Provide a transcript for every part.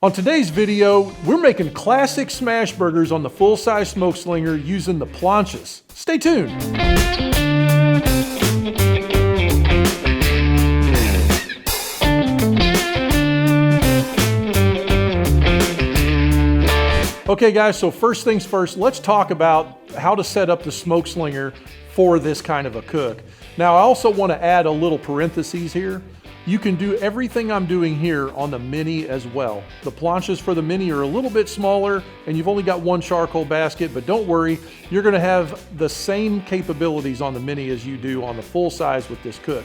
On today's video, we're making classic smash burgers on the full-size Smokeslinger using the planchas. Stay tuned. Okay guys, so first things first, let's talk about how to set up the Smokeslinger for this kind of a cook. Now I also want to add a little parentheses here. You can do everything I'm doing here on the Mini as well. The planchas for the Mini are a little bit smaller and you've only got one charcoal basket, but don't worry, you're gonna have the same capabilities on the Mini as you do on the full size with this cook.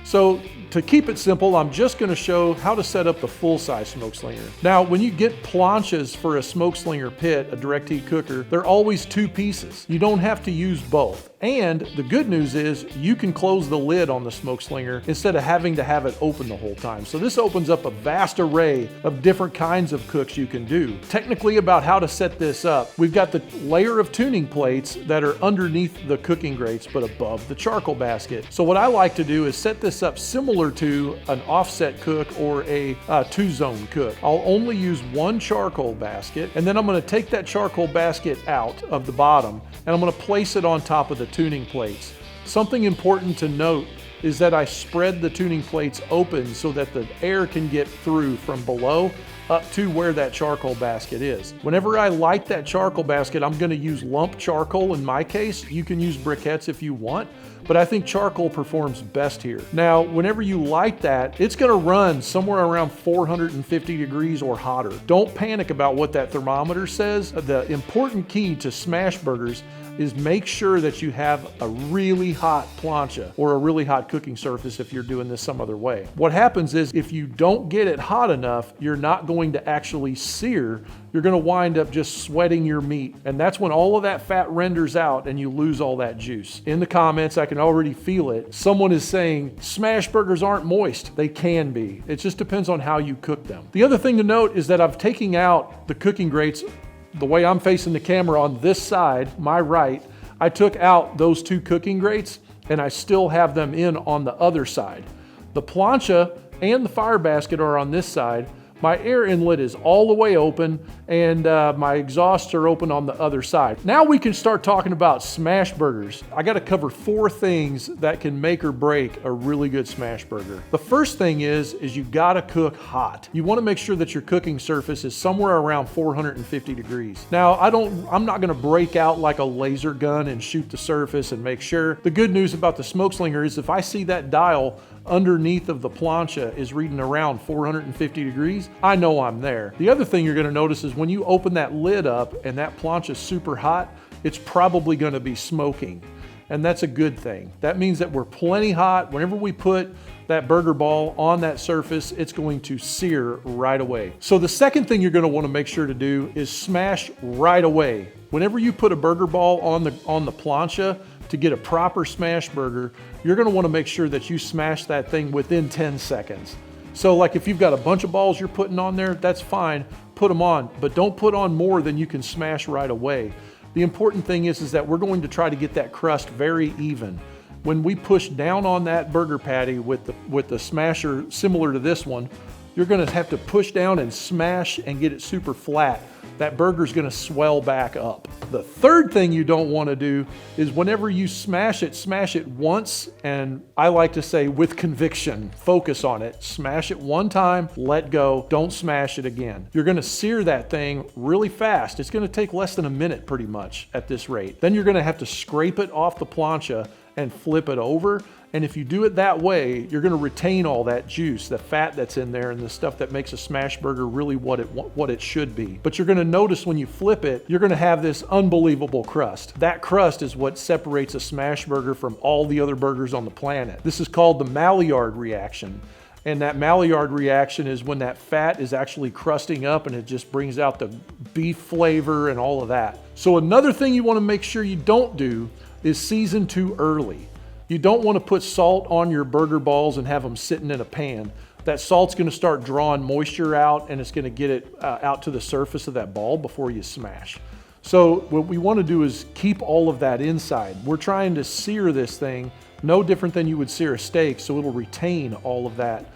So to keep it simple, I'm just gonna show how to set up the full-size Smokeslinger. Now, when you get planchas for a Smokeslinger pit, a direct heat cooker, they're always two pieces. You don't have to use both. And the good news is you can close the lid on the Smokeslinger instead of having to have it open the whole time. So this opens up a vast array of different kinds of cooks you can do. Technically about how to set this up, we've got the layer of tuning plates that are underneath the cooking grates but above the charcoal basket. So what I like to do is set this up similar to an offset cook or a two-zone cook. I'll only use one charcoal basket, and then I'm gonna take that charcoal basket out of the bottom and I'm gonna place it on top of the tuning plates. Something important to note is that I spread the tuning plates open so that the air can get through from below up to where that charcoal basket is. Whenever I light that charcoal basket, I'm gonna use lump charcoal in my case. You can use briquettes if you want, but I think charcoal performs best here. Now, whenever you light that, it's gonna run somewhere around 450 degrees or hotter. Don't panic about what that thermometer says. The important key to smash burgers is make sure that you have a really hot plancha or a really hot cooking surface if you're doing this some other way. What happens is if you don't get it hot enough, you're not going to actually sear. You're gonna wind up just sweating your meat. And that's when all of that fat renders out and you lose all that juice. In the comments, I can already feel it. Someone is saying, smash burgers aren't moist. They can be. It just depends on how you cook them. The other thing to note is that I've taken out the cooking grates. The way I'm facing the camera on this side, my right, I took out those two cooking grates and I still have them in on the other side. The plancha and the fire basket are on this side. My air inlet is all the way open and my exhausts are open on the other side. Now we can start talking about smash burgers. I gotta cover 4 things that can make or break a really good smash burger. The first thing is you gotta cook hot. You wanna make sure that your cooking surface is somewhere around 450 degrees. Now, I'm not gonna break out like a laser gun and shoot the surface and make sure. The good news about the Smokeslinger is if I see that dial underneath of the plancha is reading around 450 degrees, I know I'm there. The other thing you're gonna notice is when you open that lid up and that plancha is super hot, it's probably gonna be smoking. And that's a good thing. That means that we're plenty hot. Whenever we put that burger ball on that surface, it's going to sear right away. So the second thing you're gonna wanna make sure to do is smash right away. Whenever you put a burger ball on the plancha, to get a proper smash burger, you're gonna wanna make sure that you smash that thing within 10 seconds. So like if you've got a bunch of balls you're putting on there, that's fine, put them on, but don't put on more than you can smash right away. The important thing is that we're going to try to get that crust very even. When we push down on that burger patty with the smasher similar to this one, you're gonna have to push down and smash and get it super flat. That burger's gonna swell back up. The third thing you don't wanna do is whenever you smash it once, and I like to say with conviction, focus on it. Smash it one time, let go, don't smash it again. You're gonna sear that thing really fast. It's gonna take less than a minute pretty much at this rate. Then you're gonna have to scrape it off the plancha and flip it over. And if you do it that way, you're gonna retain all that juice, the fat that's in there and the stuff that makes a smash burger really what it should be. But you're gonna notice when you flip it, you're gonna have this unbelievable crust. That crust is what separates a smash burger from all the other burgers on the planet. This is called the Maillard reaction. And that Maillard reaction is when that fat is actually crusting up and it just brings out the beef flavor and all of that. So another thing you wanna make sure you don't do is season too early. You don't want to put salt on your burger balls and have them sitting in a pan. That salt's going to start drawing moisture out and it's going to get it out to the surface of that ball before you smash. So what we want to do is keep all of that inside. We're trying to sear this thing no different than you would sear a steak, so it'll retain all of that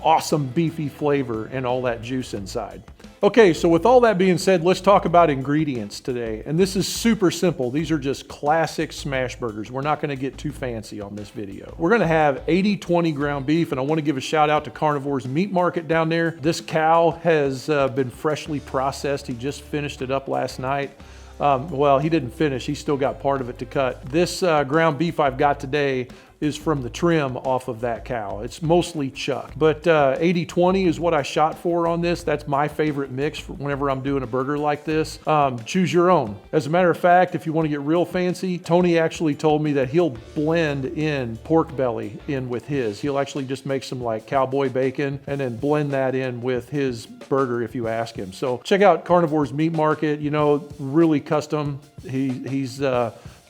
awesome beefy flavor and all that juice inside. Okay, so with all that being said, let's talk about ingredients today. And this is super simple. These are just classic smash burgers. We're not gonna get too fancy on this video. We're gonna have 80/20 ground beef, and I wanna give a shout out to Carnivore's Meat Market down there. This cow has been freshly processed. He just finished it up last night. Well, he didn't finish. He still got part of it to cut. This ground beef I've got today is from the trim off of that cow. It's mostly chuck, but 80/20 is what I shot for on this. That's my favorite mix for whenever I'm doing a burger like this. Choose your own. As a matter of fact, if you want to get real fancy, Tony actually told me that he'll blend in pork belly in with his. He'll actually just make some like cowboy bacon and then blend that in with his burger if you ask him. So check out Carnivore's Meat Market, you know, really custom. He's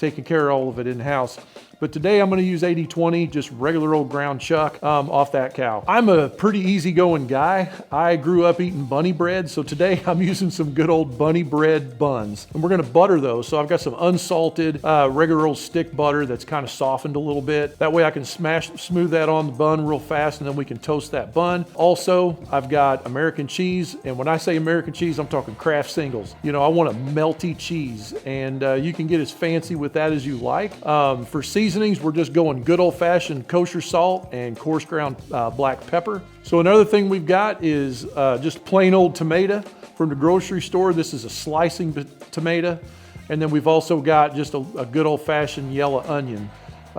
taking care of all of it in-house. But today I'm gonna use 80/20, just regular old ground chuck off that cow. I'm a pretty easygoing guy. I grew up eating bunny bread, so today I'm using some good old bunny bread buns. And we're gonna butter those. So I've got some unsalted, regular old stick butter that's kind of softened a little bit. That way I can smooth that on the bun real fast, and then we can toast that bun. Also, I've got American cheese, and when I say American cheese, I'm talking Kraft singles. You know, I want a melty cheese, and you can get as fancy with that as you like. For seasonings, we're just going good old-fashioned kosher salt and coarse ground black pepper. So another thing we've got is just plain old tomato from the grocery store. This is a slicing tomato. And then we've also got just a good old-fashioned yellow onion.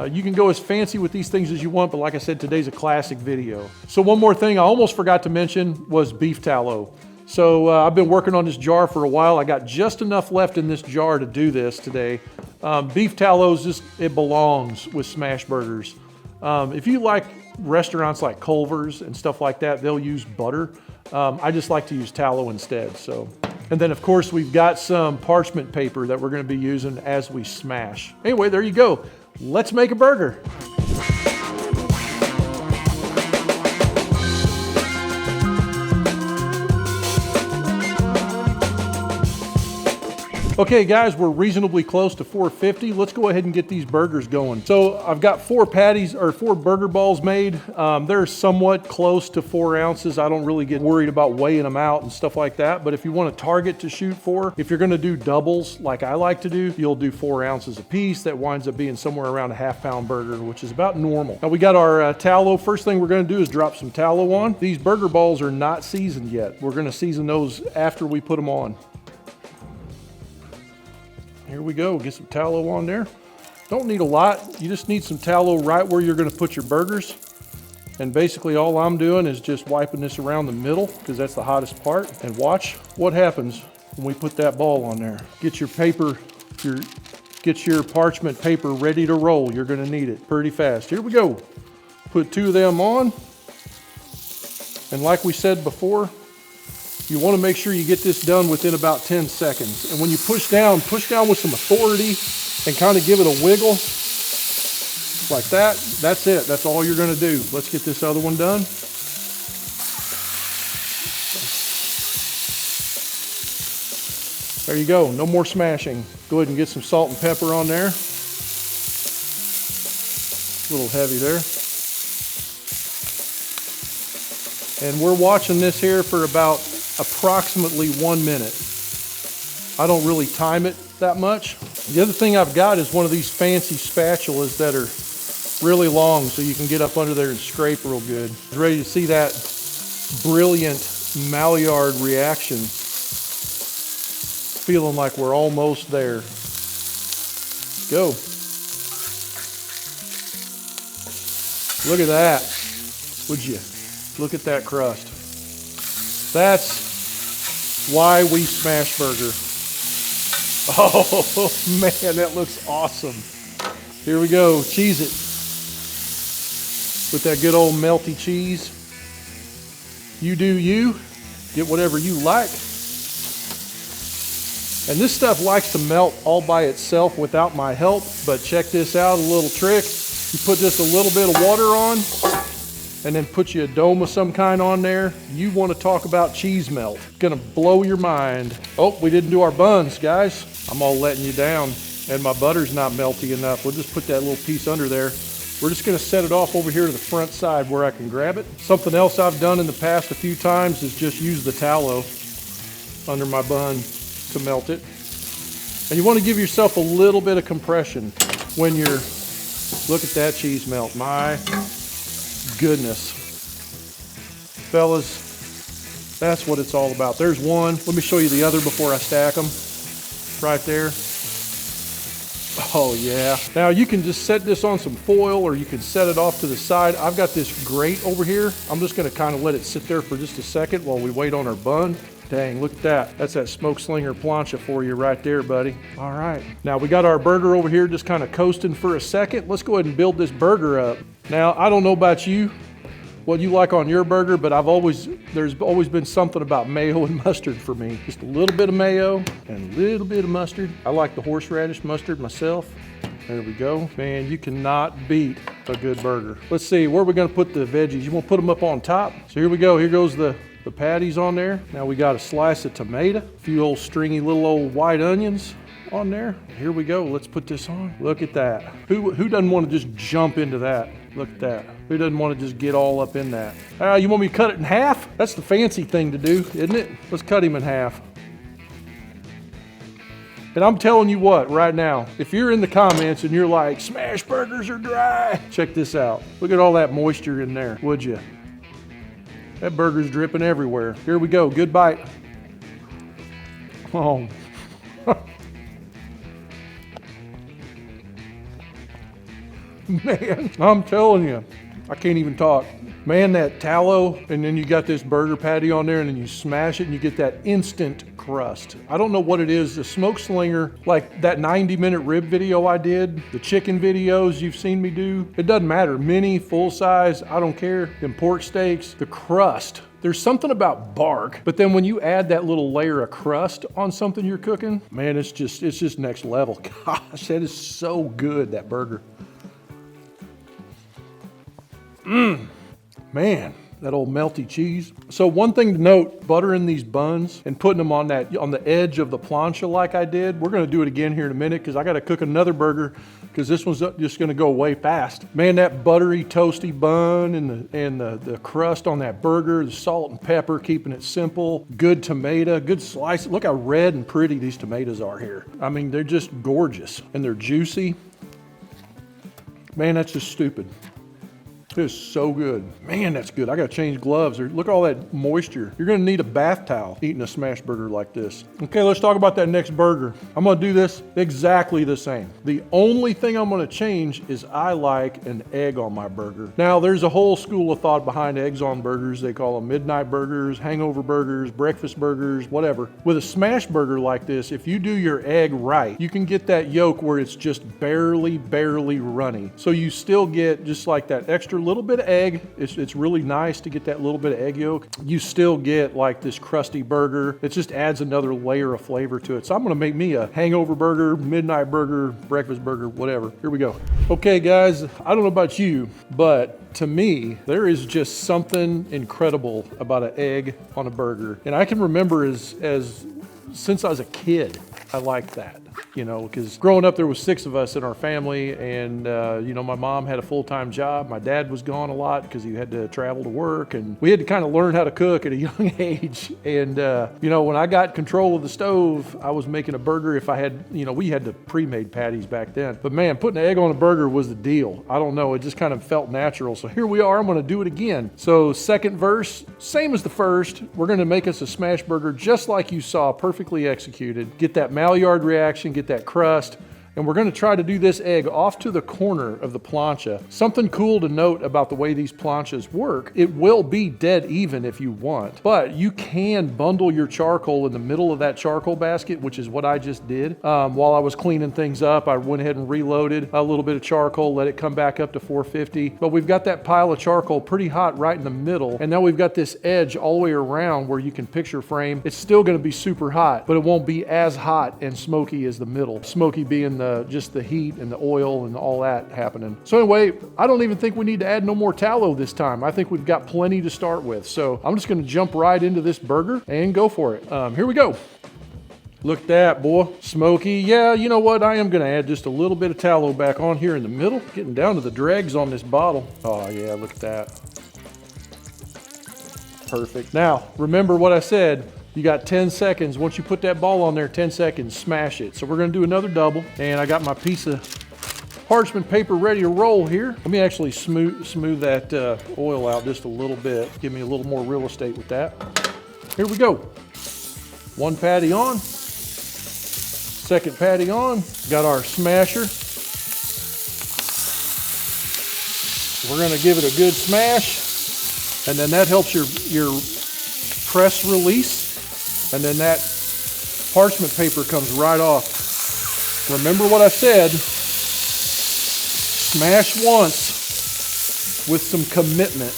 You can go as fancy with these things as you want, but like I said, today's a classic video. So one more thing I almost forgot to mention was beef tallow. So I've been working on this jar for a while. I got just enough left in this jar to do this today. Beef tallow is just, it belongs with smash burgers. If you like restaurants like Culver's and stuff like that, they'll use butter. I just like to use tallow instead. So, and then of course we've got some parchment paper that we're gonna be using as we smash. Anyway, there you go. Let's make a burger. Okay guys, we're reasonably close to 450. Let's go ahead and get these burgers going. So I've got 4 burger balls made. They're somewhat close to 4 ounces. I don't really get worried about weighing them out and stuff like that. But if you want a target to shoot for, if you're gonna do doubles like I like to do, you'll do 4 ounces a piece. That winds up being somewhere around a half-pound burger, which is about normal. Now we got our tallow. First thing we're gonna do is drop some tallow on. These burger balls are not seasoned yet. We're gonna season those after we put them on. Here we go, get some tallow on there. Don't need a lot, you just need some tallow right where you're gonna put your burgers. And basically all I'm doing is just wiping this around the middle because that's the hottest part. And watch what happens when we put that ball on there. Get your paper, get your parchment paper ready to roll. You're gonna need it pretty fast. Here we go. Put 2 of them on. And like we said before, you want to make sure you get this done within about 10 seconds. And when you push down with some authority and kind of give it a wiggle like that. That's it. That's all you're going to do. Let's get this other one done. There you go. No more smashing. Go ahead and get some salt and pepper on there. A little heavy there. And we're watching this here for about approximately 1 minute. I don't really time it that much. The other thing I've got is one of these fancy spatulas that are really long so you can get up under there and scrape real good. Ready to see that brilliant Maillard reaction. Feeling like we're almost there. Go. Look at that. Would you? Look at that crust. That's why we smash burger. Oh man, that looks awesome. Here we go, cheese it. With that good old melty cheese. You do you, get whatever you like. And this stuff likes to melt all by itself without my help, but check this out, a little trick. You put just a little bit of water on, and then put you a dome of some kind on there. You want to talk about cheese melt. Gonna blow your mind. Oh, we didn't do our buns, guys. I'm all letting you down. And my butter's not melty enough. We'll just put that little piece under there. We're just gonna set it off over here to the front side where I can grab it. Something else I've done in the past a few times is just use the tallow under my bun to melt it. And you want to give yourself a little bit of compression when you're, look at that cheese melt, my goodness. Fellas, that's what it's all about. There's one, let me show you the other before I stack them, right there. Oh yeah. Now you can just set this on some foil or you can set it off to the side. I've got this grate over here. I'm just gonna kind of let it sit there for just a second while we wait on our bun. Dang, look at that. That's that Smokeslinger Plancha for you right there, buddy. All right. Now we got our burger over here just kind of coasting for a second. Let's go ahead and build this burger up. Now, I don't know about you, what you like on your burger, but there's always been something about mayo and mustard for me. Just a little bit of mayo and a little bit of mustard. I like the horseradish mustard myself. There we go. Man, you cannot beat a good burger. Let's see, where are we gonna put the veggies? You wanna put them up on top? So here we go, here goes the patties on there. Now we got a slice of tomato, a few old stringy little old white onions on there. Here we go, let's put this on. Look at that. Who doesn't want to just jump into that? Look at that. Who doesn't want to just get all up in that? You want me to cut it in half? That's the fancy thing to do, isn't it? Let's cut him in half. And I'm telling you what, right now, if you're in the comments and you're like, smash burgers are dry, check this out. Look at all that moisture in there, would you? That burger's dripping everywhere. Here we go, good bite. Oh. Man, I'm telling you, I can't even talk. Man, that tallow, and then you got this burger patty on there, and then you smash it, and you get that instant crust. I don't know what it is. The Smokeslinger, like that 90-minute rib video I did, the chicken videos you've seen me do, it doesn't matter. Mini, full size, I don't care. Them pork steaks, the crust. There's something about bark, but then when you add that little layer of crust on something you're cooking, man, it's just next level. Gosh, that is so good, that burger. Man, that old melty cheese. So one thing to note, buttering these buns and putting them on the edge of the plancha like I did. We're gonna do it again here in a minute because I gotta cook another burger because this one's just gonna go way fast. Man, that buttery, toasty bun and the crust on that burger, the salt and pepper, keeping it simple, good tomato, good slice. Look how red and pretty these tomatoes are here. I mean, they're just gorgeous and they're juicy. Man, that's just stupid. This is so good. Man, that's good. I gotta change gloves. Look at all that moisture. You're gonna need a bath towel eating a smash burger like this. Okay, let's talk about that next burger. I'm gonna do this exactly the same. The only thing I'm gonna change is I like an egg on my burger. Now, there's a whole school of thought behind eggs on burgers. They call them midnight burgers, hangover burgers, breakfast burgers, whatever. With a smash burger like this, if you do your egg right, you can get that yolk where it's just barely runny. So you still get just like that extra little bit of egg. It's really nice to get that little bit of egg yolk. You still get like this crusty burger. It just adds another layer of flavor to it. So I'm gonna make me a hangover burger, midnight burger, breakfast burger, whatever. Here we go. Okay guys, I don't know about you, but to me, there is just something incredible about an egg on a burger. And I can remember since I was a kid, I liked that. You know, because growing up there was 6 of us in our family, and you know, my mom had a full-time job. My dad was gone a lot because he had to travel to work, and we had to kind of learn how to cook at a young age. And you know, when I got control of the stove, I was making a burger. If I had, you know, we had the pre-made patties back then, but man, putting an egg on a burger was the deal. I don't know, it just kind of felt natural. So here we are, I'm going to do it again. So second verse, same as the first. We're going to make us a smash burger just like you saw, perfectly executed. Get that Maillard reaction, get that crust, and we're going to try to do this egg off to the corner of the plancha. Something cool to note about the way these planchas work, it will be dead even if you want, but you can bundle your charcoal in the middle of that charcoal basket, which is what I just did. While I was cleaning things up, I went ahead and reloaded a little bit of charcoal, let it come back up to 450, but we've got that pile of charcoal pretty hot right in the middle, and now we've got this edge all the way around where you can picture frame. It's still going to be super hot, but it won't be as hot and smoky as the middle. Smoky being just the heat and the oil and all that happening. So anyway, I don't even think we need to add no more tallow this time. I think we've got plenty to start with. So I'm just going to jump right into this burger and go for it. Here we go. Look at that, boy. Smoky. Yeah, you know what? I am going to add just a little bit of tallow back on here in the middle. Getting down to the dregs on this bottle. Oh, yeah, look at that. Perfect. Now, remember what I said. You got 10 seconds. Once you put that ball on there, 10 seconds, smash it. So we're going to do another double. And I got my piece of parchment paper ready to roll here. Let me actually smooth that oil out just a little bit. Give me a little more real estate with that. Here we go. One patty on. Second patty on. Got our smasher. We're going to give it a good smash. And then that helps your press release. And then that parchment paper comes right off. Remember what I said, smash once with some commitment,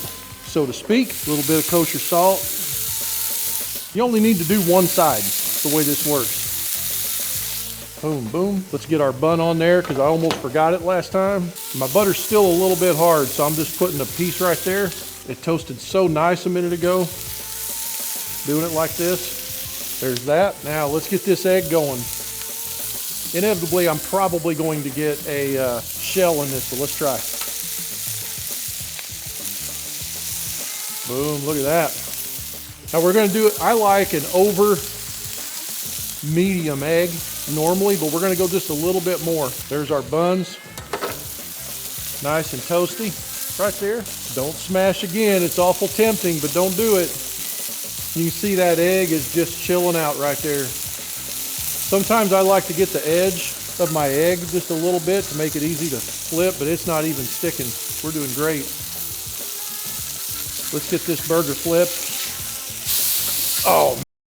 so to speak. A little bit of kosher salt. You only need to do one side, the way this works. Boom, boom. Let's get our bun on there because I almost forgot it last time. My butter's still a little bit hard, so I'm just putting a piece right there. It toasted so nice a minute ago. Doing it like this. There's that. Now let's get this egg going. Inevitably, I'm probably going to get a shell in this, but let's try. Boom, look at that. Now we're going to do it, I like an over medium egg normally, but we're going to go just a little bit more. There's our buns. Nice and toasty right there. Don't smash again. It's awful tempting, but don't do it. You can see that egg is just chilling out right there. Sometimes I like to get the edge of my egg just a little bit to make it easy to flip, but it's not even sticking. We're doing great. Let's get this burger flipped. Oh.